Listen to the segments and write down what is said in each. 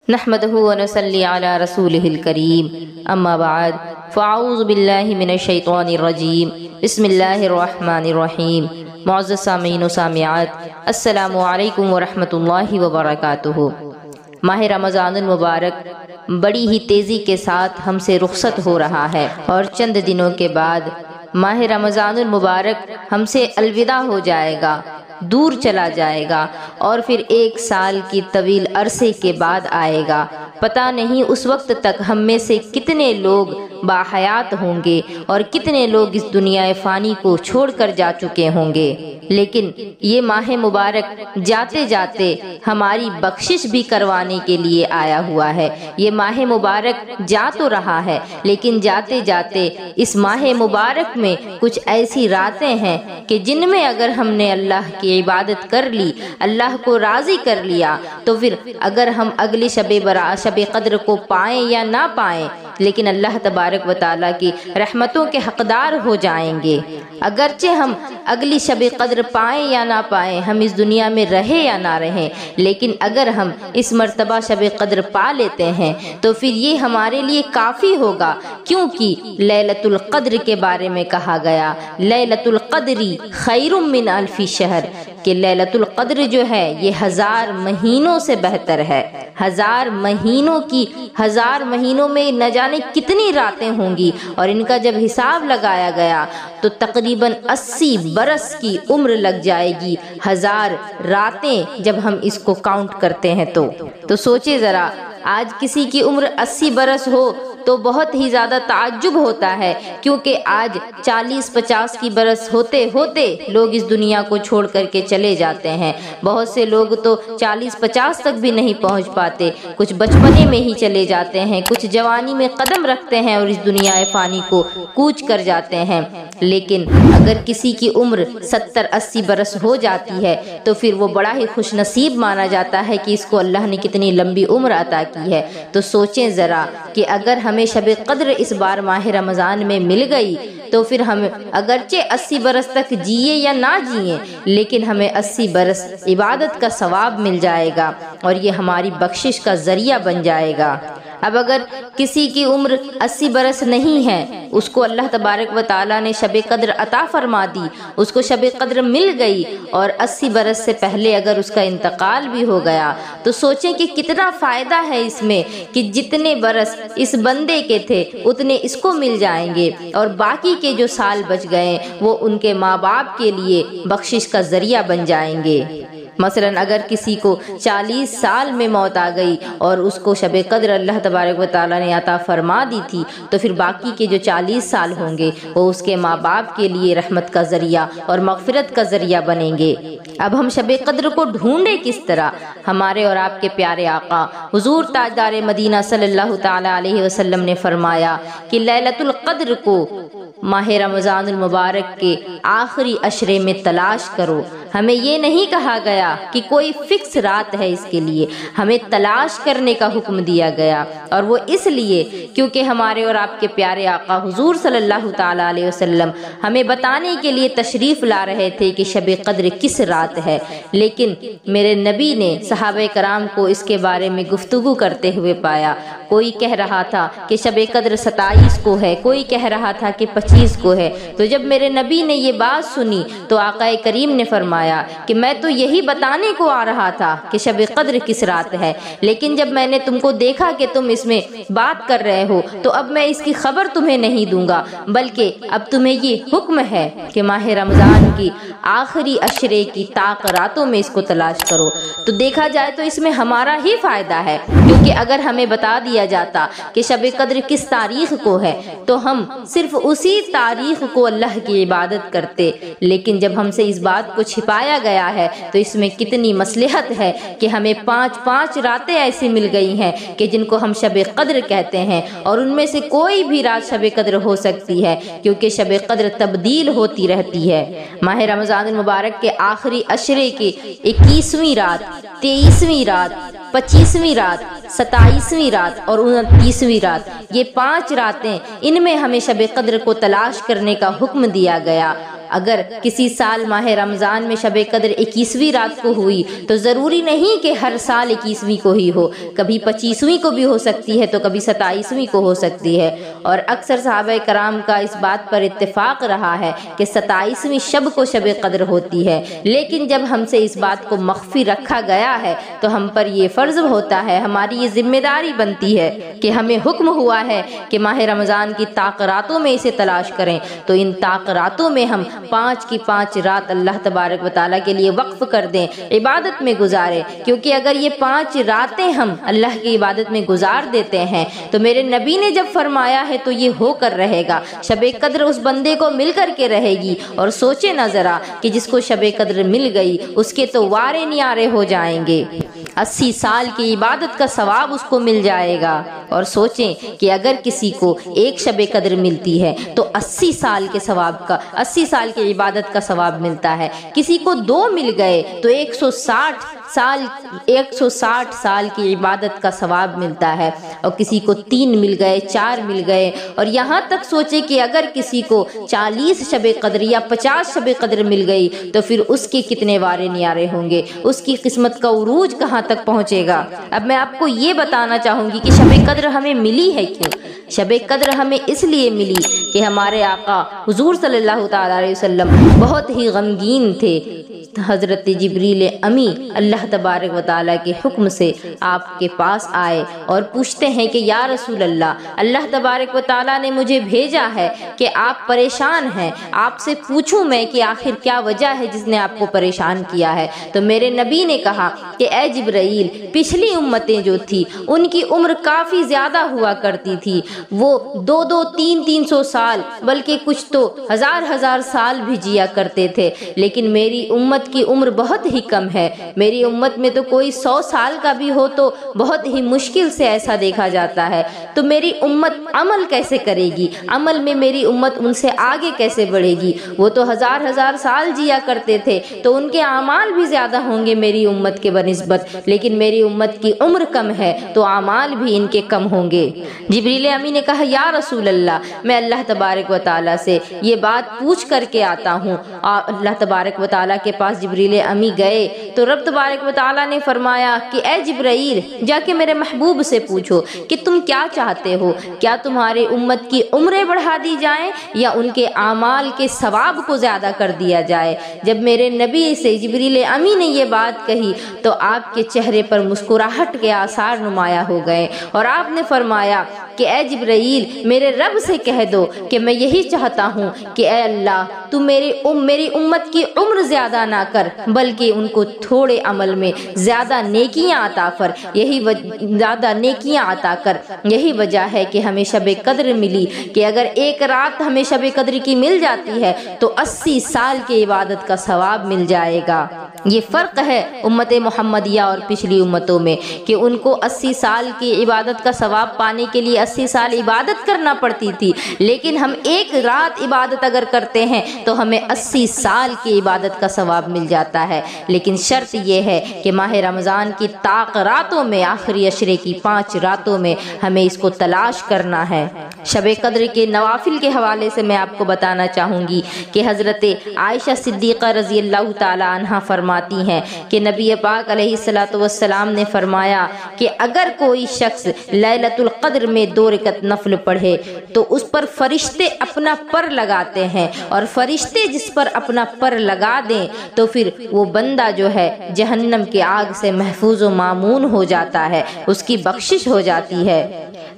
نحمده ونصلي على رسوله الكريم اما بعد فاعوذ باللہ من الشیطان الرجیم بسم اللہ الرحمن الرحیم۔ معزز سامعین و سامعات، السلام علیکم ورحمۃ اللہ وبرکاتہ۔ ماہ رمضان المبارک بڑی ہی تیزی کے ساتھ ہم سے رخصت ہو رہا ہے اور چند دنوں کے بعد ماہ رمضان المبارک ہم سے الوداع ہو جائے گا، دور چلا جائے گا اور پھر 1 سال کی طویل عرصے کے بعد آئے گا۔ پتہ نہیں اس وقت تک ہم میں سے کتنے لوگ باحیات ہوں گے اور کتنے لوگ اس دنیا فانی کو چھوڑ کر جا چکے ہوں گے، لیکن یہ ماہ مبارک جاتے جاتے ہماری بخشش بھی کروانے کے لیے آیا ہوا ہے۔ یہ ماہ مبارک جا تو رہا ہے، لیکن جاتے جاتے اس ماہ مبارک میں کچھ ایسی راتیں ہیں کہ جن میں اگر ہم نے اللہ کی عبادت کر لی، اللہ کو راضی کر لیا، تو پھر اگر ہم اگلی شب قدر کو پائیں یا نہ پائیں، لیکن اللہ تبارک و تعالیٰ کی رحمتوں کے حقدار ہو جائیں گے۔ اگرچہ ہم اگلی شب قدر پائیں یا نہ پائیں، ہم اس دنیا میں رہے یا نہ رہیں، لیکن اگر ہم اس مرتبہ شب قدر پا لیتے ہیں تو پھر یہ ہمارے لیے کافی ہوگا، کیونکہ لیلۃ القدر کے بارے میں کہا گیا لیلۃ القدر خیر من الف شہر، کہ لیلۃ القدر جو ہے یہ 1000 مہینوں سے بہتر ہے۔ 1000 مہینوں کی 1000 مہینوں میں نہ جانے کتنی راتیں ہوں گی، اور ان کا جب حساب لگایا گیا تو تقریباً 80 برس کی عمر لگ جائے گی۔ 1000 راتیں جب ہم اس کو کاؤنٹ کرتے ہیں تو سوچے ذرا، آج کسی کی عمر 80 برس ہو تو بہت ہی زیادہ تعجب ہوتا ہے، کیونکہ آج 40-50 کی برس ہوتے ہوتے لوگ اس دنیا کو چھوڑ کر کے چلے جاتے ہیں۔ بہت سے لوگ تو 40-50 تک بھی نہیں پہنچ پاتے، کچھ بچپنے میں ہی چلے جاتے ہیں، کچھ جوانی میں قدم رکھتے ہیں اور اس دنیا فانی کو کوچ کر جاتے ہیں۔ لیکن اگر کسی کی عمر 70-80 برس ہو جاتی ہے تو پھر وہ بڑا ہی خوش نصیب مانا جاتا ہے کہ اس کو اللہ نے کتنی لمبی عمر عطا کی ہے۔ تو سوچیں ذرا کہ اگر ہمیں شب قدر اس بار ماہ رمضان میں مل گئی تو پھر ہم اگرچہ 80 برس تک جیے یا نہ جیے، لیکن ہمیں 80 برس عبادت کا ثواب مل جائے گا اور یہ ہماری بخشش کا ذریعہ بن جائے گا۔ اب اگر کسی کی عمر 80 برس نہیں ہے، اس کو اللہ تبارک و تعالیٰ نے شب قدر عطا فرما دی، اس کو شب قدر مل گئی، اور 80 برس سے پہلے اگر اس کا انتقال بھی ہو گیا تو سوچیں کہ کتنا فائدہ ہے اس میں، کہ جتنے برس اس بندے کے تھے اتنے اس کو مل جائیں گے، اور باقی کے جو سال بچ گئے وہ ان کے ماں باپ کے لیے بخشش کا ذریعہ بن جائیں گے۔ مثلا اگر کسی کو 40 سال میں موت آ گئی اور اس کو شب قدر اللہ تبارک و تعالیٰ نے عطا فرما دی تھی، تو پھر باقی کے جو 40 سال ہوں گے وہ اس کے ماں باپ کے لیے رحمت کا ذریعہ اور مغفرت کا ذریعہ بنیں گے۔ اب ہم شب قدر کو ڈھونڈے کس طرح؟ ہمارے اور آپ کے پیارے آقا حضور تاجدار مدینہ صلی اللہ تعالیٰ علیہ وسلم نے فرمایا کہ لیلۃ القدر کو ماہ رمضان المبارک کے آخری عشرے میں تلاش کرو۔ ہمیں یہ نہیں کہا گیا کہ کوئی فکس رات ہے اس کے لیے، ہمیں تلاش کرنے کا حکم دیا گیا، اور وہ اس لیے کیونکہ ہمارے اور آپ کے پیارے آقا حضور صلی اللہ تعالیٰ علیہ وسلم ہمیں بتانے کے لیے تشریف لا رہے تھے کہ شب قدر کس رات ہے، لیکن میرے نبی نے صحابہ کرام کو اس کے بارے میں گفتگو کرتے ہوئے پایا۔ کوئی کہہ رہا تھا کہ شب قدر 27 کو ہے، کوئی کہہ رہا تھا کہ 25 کو ہے۔ تو جب میرے نبی نے یہ بات سنی تو آقا کریم نے فرمایا کہ میں تو یہی بتانے کو آ رہا تھا کہ شب قدر کس رات ہے، لیکن جب میں نے تم کو دیکھا کہ تم اس میں بات کر رہے ہو تو اب میں اس کی خبر تمہیں نہیں دوں گا، بلکہ اب تمہیں یہ حکم ہے کہ ماہ رمضان کی آخری عشرے کی طاق راتوں میں اس کو تلاش کرو۔ تو دیکھا جائے تو اس میں ہمارا ہی فائدہ ہے، کیونکہ اگر ہمیں بتا دیا جاتا کہ شب قدر کس تاریخ کو ہے تو ہم صرف اسی تاریخ کو اللہ کی عبادت کرتے، لیکن جب ہم سے اس بات کو چھپایا گیا ہے تو اس میں کتنی مصلحت ہے کہ ہمیں 5 راتیں ایسی مل گئی ہیں کہ جن کو ہم شب قدر کہتے ہیں، اور ان میں سے کوئی بھی رات شب قدر ہو سکتی ہے، کیونکہ شب قدر تبدیل ہوتی رہتی ہے۔ ماہ رمضان المبارک کے آخری عشرے کی 21ویں رات، 23ویں رات، 25ویں رات، 27ویں رات اور 29ویں رات، یہ 5 راتیں، ان میں ہمیں شب قدر کو تلاش کرنے کا حکم دیا گیا، اگر کسی سال ماہ رمضان میں شب قدر 21ویں رات کو ہوئی تو ضروری نہیں کہ ہر سال 21ویں کو ہی ہو، کبھی 25ویں کو بھی ہو سکتی ہے تو کبھی 27ویں کو ہو سکتی ہے۔ اور اکثر صحابہ کرام کا اس بات پر اتفاق رہا ہے کہ 27ویں شب کو شب قدر ہوتی ہے، لیکن جب ہم سے اس بات کو مخفی رکھا گیا ہے تو ہم پر یہ فرض ہوتا ہے، ہماری یہ ذمہ داری بنتی ہے کہ ہمیں حکم ہوا ہے کہ ماہ رمضان کی طاق راتوں میں اسے تلاش کریں، تو ان طاق راتوں میں ہم 5 کی 5 رات اللہ تبارک و تعالیٰ کے لیے وقف کر دیں، عبادت میں گزاریں، کیونکہ اگر یہ 5 راتیں ہم اللہ کی عبادت میں گزار دیتے ہیں تو میرے نبی نے جب فرمایا ہے تو یہ ہو کر رہے گا، شب قدر اس بندے کو مل کر کے رہے گی۔ اور سوچے نہ ذرا کہ جس کو شب قدر مل گئی اس کے تو وارے نیارے ہو جائیں گے، 80 سال کی عبادت کا ثواب اس کو مل جائے گا۔ اور سوچیں کہ اگر کسی کو ایک شب قدر ملتی ہے تو 80 سال کے ثواب کا، 80 سال کی عبادت کا ثواب ملتا ہے، کسی کو 2 مل گئے تو 160 سال کی عبادت کا ثواب ملتا ہے، اور کسی کو 3 مل گئے، 4 مل گئے، اور یہاں تک سوچے کہ اگر کسی کو 40 شب قدر یا 50 شب قدر مل گئی تو پھر اس کے کتنے وارے نیارے ہوں گے، اس کی قسمت کا عروج کہاں تک پہنچے گا۔ اب میں آپ کو یہ بتانا چاہوں گی کہ شب قدر ہمیں ملی ہے کیوں۔ شب قدر ہمیں اس لیے ملی کہ ہمارے آقا حضور صلی اللہ تعالیٰ علیہ وسلم بہت ہی غمگین تھے۔ حضرت جبریل امی اللہ تبارک و تعالیٰ کے حکم سے آپ کے پاس آئے اور پوچھتے ہیں کہ یا رسول اللہ تبارک و تعالیٰ نے مجھے بھیجا ہے کہ آپ پریشان ہیں، آپ سے پوچھوں میں کہ آخر کیا وجہ ہے جس نے آپ کو پریشان کیا ہے۔ تو میرے نبی نے کہا کہ اے جبرائیل، پچھلی امتیں جو تھی ان کی عمر کافی زیادہ ہوا کرتی تھی، وہ 200-300 سال بلکہ کچھ تو ہزار سال بھی جیا کرتے تھے، لیکن میری امت کی عمر بہت ہی کم ہے، میری امت میں تو کوئی 100 سال کا بھی ہو تو بہت ہی مشکل سے ایسا دیکھا جاتا ہے، تو میری امت عمل کیسے کرے گی، عمل میں میری امت ان سے آگے کیسے بڑھے گی؟ وہ تو ہزار سال جیا کرتے تھے تو ان کے اعمال بھی زیادہ ہوں گے میری امت کے بنسبت، لیکن میری امت کی عمر کم ہے تو اعمال بھی ان کے کم ہوں گے۔ جبریل امی نے کہا یا رسول اللہ، میں اللہ تبارک و تعالیٰ سے یہ بات پوچھ کر کے آتا ہوں۔ اور اللہ تبارک و تعالیٰ کے پاس جبریل امی گئے تو رب تبارک و تعالیٰ نے فرمایا کہ اے جبرائیل، جا کے میرے محبوب سے پوچھو کہ تم کیا چاہتے ہو، کیا تمہاری امت کی عمریں بڑھا دی جائیں یا ان کے اعمال کے ثواب کو زیادہ کر دیا جائے؟ جب میرے نبی سے جبریل امی نے یہ بات کہی تو آپ کے چہرے پر مسکراہٹ کے آثار نمایاں ہو گئے، اور آپ نے فرمایا کہ اے جبرائیل، میرے رب سے کہہ دو کہ میں یہی چاہتا ہوں کہ اے اللہ تو میری امت کی عمر زیادہ نہ کر بلکہ ان کو تھوڑے عمل میں زیادہ نیکیاں عطا کر، یہی وجہ ہے کہ ہمیں شب قدر ملی، کہ اگر ایک رات ہمیں شب قدر کی مل جاتی ہے تو 80 سال کی عبادت کا ثواب مل جائے گا۔ یہ فرق ہے امت محمدیہ اور پچھلی امتوں میں کہ ان کو 80 سال کی عبادت کا ثواب پانے کے لیے 80 سال عبادت کرنا پڑتی تھی، لیکن ہم ایک رات عبادت اگر کرتے ہیں تو ہمیں 80 سال کی عبادت کا ثواب مل جاتا ہے۔ لیکن شرط یہ ہے کہ ماہ رمضان کی طاق راتوں میں، آخری عشرے کی 5 راتوں میں ہمیں اس کو تلاش کرنا ہے۔ شب قدر کے نوافل کے حوالے سے میں آپ کو بتانا چاہوں گی کہ حضرت عائشہ صدیقہ رضی اللہ تعالی عنہا فرماتی ہیں کہ نبی پاک علیہ السلام نے فرمایا کہ اگر کوئی شخص لیلۃ القدر میں 2 رکعت نفل پڑھے تو اس پر فرشتے اپنا پر لگاتے ہیں، اور فرشتے جس پر اپنا پر لگا دیں تو پھر وہ بندہ جو ہے جہنم کے آگ سے محفوظ و مامون ہو جاتا ہے، اس کی بخشش ہو جاتی ہے۔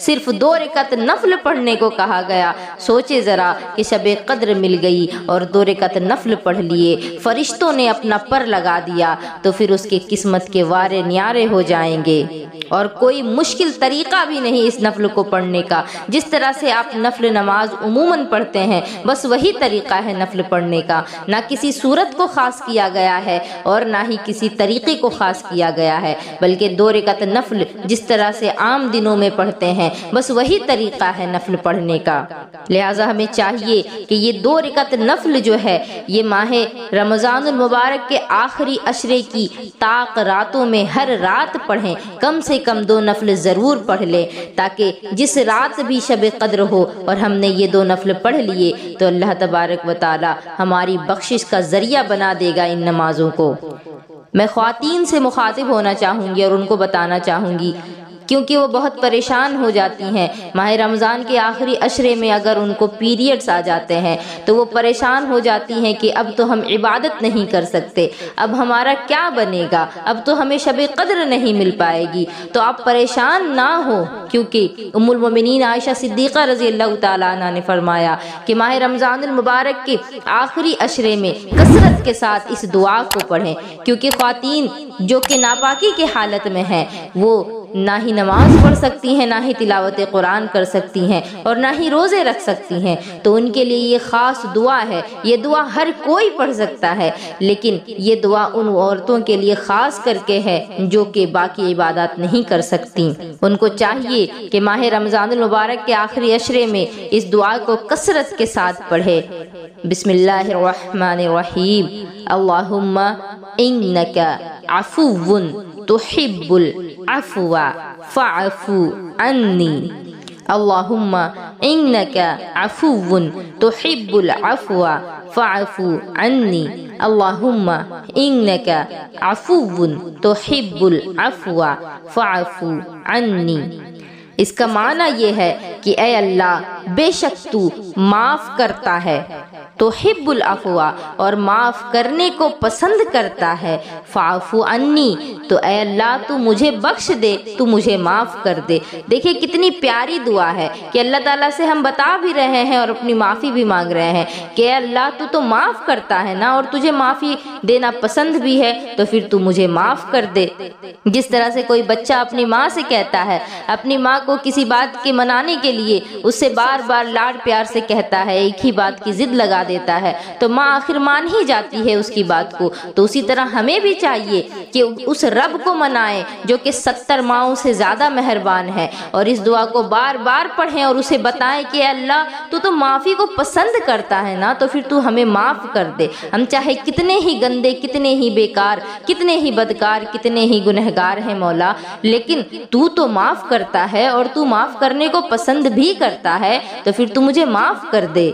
صرف 2 رکعت نفل پڑھنے کو کہا گیا۔ سوچے ذرا کہ شب قدر مل گئی اور 2 رکعت نفل پڑھ لیے، فرشتوں نے اپنا پر لگا دیا تو پھر اس کی قسمت کے وارے نیارے ہو جائیں گے۔ اور کوئی مشکل طریقہ بھی نہیں اس نفل کو پڑھنے کا، جس طرح سے آپ نفل نماز عموماً پڑھتے ہیں بس وہی طریقہ ہے نفل پڑھنے کا، نہ کسی صورت کو خاص کیا گیا ہے اور نہ ہی کسی طریقے کو خاص کیا گیا ہے، بلکہ 2 رکعت نفل جس طرح سے عام دنوں میں پڑھتے ہیں بس وہی طریقہ ہے نفل پڑھنے کا۔ لہٰذا ہمیں چاہیے کہ یہ 2 رکعت نفل جو ہے یہ ماہ رمضان المبارک کے آخری عشرے کی طاق راتوں میں ہر رات پڑھیں، کم سے کم 2 نفل ضرور پڑھ لیں، تاکہ جس رات بھی شب قدر ہو اور ہم نے یہ 2 نفل پڑھ لیے تو اللہ تبارک و تعالی ہماری بخشش کا ذریعہ بنا دے گا ان نمازوں کو۔ میں خواتین سے مخاطب ہونا چاہوں گی اور ان کو بتانا چاہوں گی، کیونکہ وہ بہت پریشان ہو جاتی ہیں۔ ماہ رمضان کے آخری عشرے میں اگر ان کو پیریڈز آ جاتے ہیں تو وہ پریشان ہو جاتی ہیں کہ اب تو ہم عبادت نہیں کر سکتے، اب ہمارا کیا بنے گا، اب تو ہمیں شب قدر نہیں مل پائے گی۔ تو آپ پریشان نہ ہو، کیونکہ ام المومنین عائشہ صدیقہ رضی اللہ تعالیٰ عنہ نے فرمایا کہ ماہ رمضان المبارک کے آخری عشرے میں کثرت کے ساتھ اس دعا کو پڑھیں، کیونکہ خواتین جو کہ ناپاکی کے حالت میں ہیں وہ نہ ہی نماز پڑھ سکتی ہیں، نہ ہی تلاوت قرآن کر سکتی ہیں اور نہ ہی روزے رکھ سکتی ہیں، تو ان کے لیے یہ خاص دعا ہے۔ یہ دعا ہر کوئی پڑھ سکتا ہے، لیکن یہ دعا ان عورتوں کے لیے خاص کر کے ہے جو کہ باقی عبادات نہیں کر سکتی۔ ان کو چاہیے کہ ماہ رمضان المبارک کے آخری عشرے میں اس دعا کو کثرت کے ساتھ پڑھے۔ بسم اللہ الرحمن الرحیم، اللہم انک عفو تحب العفو فاعف عنی، اللہم انک عفو تحب العفو فاعف عنی، اللہم انک عفو تحب العفو فاعف عنی۔ اس کا معنی یہ ہے کہ اے اللہ، بے شک تو معاف کرتا ہے، تحب العفو اور معاف کرنے کو پسند کرتا ہے، فاعف عنی تو اے اللہ تو مجھے بخش دے، تو مجھے معاف کر دے۔ دیکھیں کتنی پیاری دعا ہے کہ اللہ تعالیٰ سے ہم بتا بھی رہے ہیں اور اپنی معافی بھی مانگ رہے ہیں کہ اے اللہ تو معاف کرتا ہے نا، اور تجھے معافی دینا پسند بھی ہے، تو پھر تو مجھے معاف کر دے۔ جس طرح سے کوئی بچہ اپنی ماں سے کہتا ہے، اپنی ماں کو کسی بات کے منانے کے لیے اس سے بار بار لاڈ پیار سے کہتا ہے، ایک ہی بات کی ضد لگا دیتا ہے، تو ماں آخر مان ہی جاتی ہے اس کی بات کو۔ تو اسی طرح ہمیں بھی چاہیے کہ اس رب کو منائیں جو کہ 70 ماؤں سے زیادہ مہربان ہے، اور اس دعا کو بار بار پڑھیں اور اسے بتائیں کہ اللہ تو معافی کو پسند کرتا ہے نا، تو پھر تو ہمیں معاف کر دے۔ ہم چاہے کتنے ہی گندے، کتنے ہی بیکار، کتنے ہی بدکار، کتنے ہی گنہگار ہیں مولا، لیکن تو معاف کرتا ہے اور تو معاف کرنے کو پسند بھی کرتا ہے، تو پھر تو مجھے معاف کر دے۔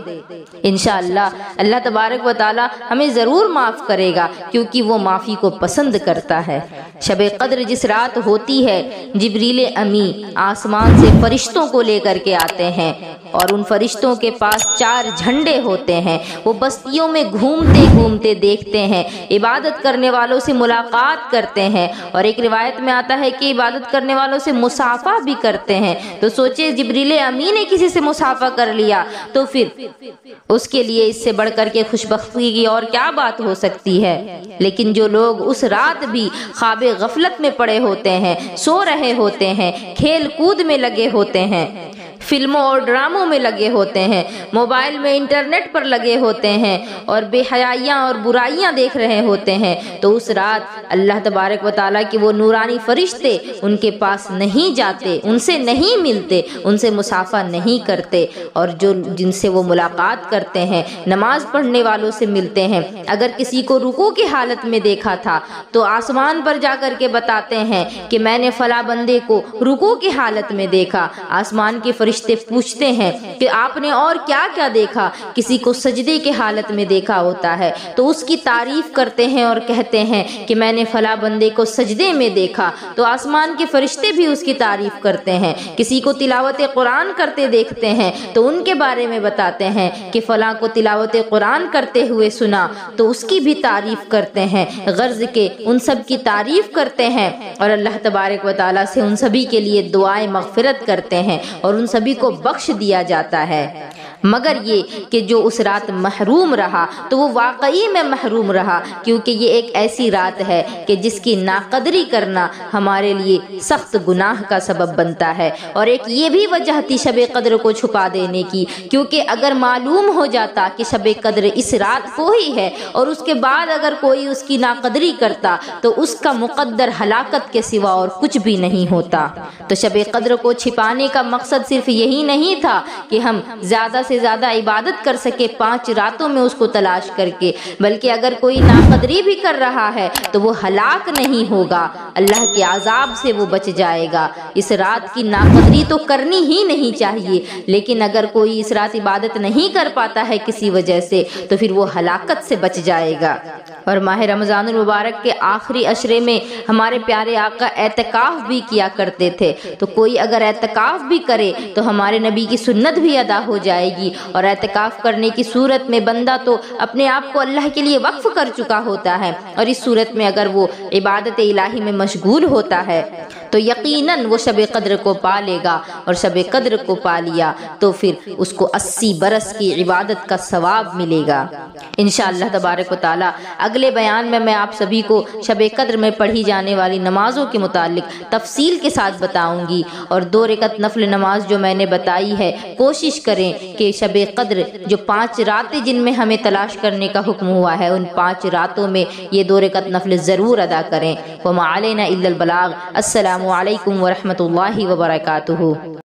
انشاءاللہ اللہ تبارک و تعالی ہمیں ضرور معاف کرے گا، کیونکہ وہ معافی کو پسند کرتا ہے۔ شب قدر جس رات ہوتی ہے، جبریل امی آسمان سے فرشتوں کو لے کر کے آتے ہیں، اور ان فرشتوں کے پاس 4 جھنڈے ہوتے ہیں۔ وہ بستیوں میں گھومتے گھومتے دیکھتے ہیں، عبادت کرنے والوں سے ملاقات کرتے ہیں، اور ایک روایت میں آتا ہے کہ عبادت کرنے والوں سے مصافحہ بھی کرتے ہیں۔ تو سوچے جبریل امی نے کسی سے مصافحہ کر لیا تو پھر اس کے لیے اس سے بڑھ کر کے خوشبختی کی اور کیا بات ہو سکتی ہے۔ لیکن جو لوگ اس رات بھی خواب غفلت میں پڑے ہوتے ہیں، سو رہے ہوتے ہیں، کھیل کود میں لگے ہوتے ہیں، فلموں اور ڈراموں میں لگے ہوتے ہیں، موبائل میں انٹرنیٹ پر لگے ہوتے ہیں، اور بے حیائیاں اور برائیاں دیکھ رہے ہوتے ہیں، تو اس رات اللہ تبارک و تعالیٰ کے وہ نورانی فرشتے ان کے پاس نہیں جاتے، ان سے نہیں ملتے، ان سے مصافحہ نہیں کرتے، اور جو جن سے وہ ملاقات کرتے ہیں نماز پڑھنے والوں سے ملتے ہیں۔ اگر کسی کو رکوع کی حالت میں دیکھا تھا تو آسمان پر جا کر کے بتاتے ہیں کہ میں نے فلاں بندے کو رکوع کی حالت میں دیکھا۔ آسمان کے فرشتے پوچھتے ہیں کہ آپ نے اور کیا کیا دیکھا؟ کسی کو سجدے کے حالت میں دیکھا ہوتا ہے تو اس کی تعریف کرتے ہیں اور کہتے ہیں کہ میں نے فلاں بندے کو سجدے میں دیکھا، تو آسمان کے فرشتے بھی اس کی تعریف کرتے ہیں۔ کسی کو تلاوت قرآن کرتے دیکھتے ہیں تو ان کے بارے میں بتاتے ہیں کہ فلاں کو تلاوت قرآن کرتے ہوئے سنا، تو اس کی بھی تعریف کرتے ہیں، غرض کے ان سب کی تعریف کرتے ہیں، اور اللہ تبارک و تعالیٰ سے ان سبھی کے لیے دعائیں مغفرت کرتے ہیں، اور ان سبھی کو بخش دیا جاتا ہے۔ مگر یہ کہ جو اس رات محروم رہا تو وہ واقعی میں محروم رہا، کیونکہ یہ ایک ایسی رات ہے کہ جس کی ناقدری کرنا ہمارے لیے سخت گناہ کا سبب بنتا ہے۔ اور ایک یہ بھی وجہ تھی شب قدر کو چھپا دینے کی، کیونکہ اگر معلوم ہو جاتا کہ شب قدر اس رات کو ہی ہے اور اس کے بعد اگر کوئی اس کی ناقدری کرتا تو اس کا مقدر ہلاکت کے سوا اور کچھ بھی نہیں ہوتا۔ تو شب قدر کو چھپانے کا مقصد صرف یہی نہیں تھا کہ ہم زیادہ سے زیادہ عبادت کر سکے 5 راتوں میں اس کو تلاش کر کے، بلکہ اگر کوئی ناقدری بھی کر رہا ہے تو وہ ہلاک نہیں ہوگا، اللہ کے عذاب سے وہ بچ جائے گا۔ اس رات کی ناقدری تو کرنی ہی نہیں چاہیے، لیکن اگر کوئی اس رات عبادت نہیں کر پاتا ہے کسی وجہ سے تو پھر وہ ہلاکت سے بچ جائے گا۔ اور ماہ رمضان المبارک کے آخری عشرے میں ہمارے پیارے آقا اعتکاف بھی کیا کرتے تھے، تو کوئی اگر اعتکاف بھی کرے تو ہمارے نبی کی سنت بھی ادا ہو جائے گی، اور اعتکاف کرنے کی صورت میں بندہ تو اپنے آپ کو اللہ کے لیے وقف کر چکا ہوتا ہے، اور اس صورت میں اگر وہ عبادت الہی میں مشغول ہوتا ہے تو یقیناً وہ شب قدر کو پا لے گا، اور شب قدر کو پا لیا تو پھر اس کو 80 برس کی عبادت کا ثواب ملے گا انشاءاللہ تبارک و تعالی۔ اگلے بیان میں آپ سبھی کو شب قدر میں پڑھی جانے والی نمازوں کے متعلق تفصیل کے ساتھ بتاؤں گی، اور 2 رکعت نفل نماز جو میں نے بتائی ہے کوشش کریں کہ شب قدر جو 5 راتیں جن میں ہمیں تلاش کرنے کا حکم ہوا ہے ان 5 راتوں میں یہ 2 رکعت نفل ضرور ادا کریں۔ وما علینا الا البلاغ۔ السلام علیکم ورحمۃ اللہ وبرکاتہ۔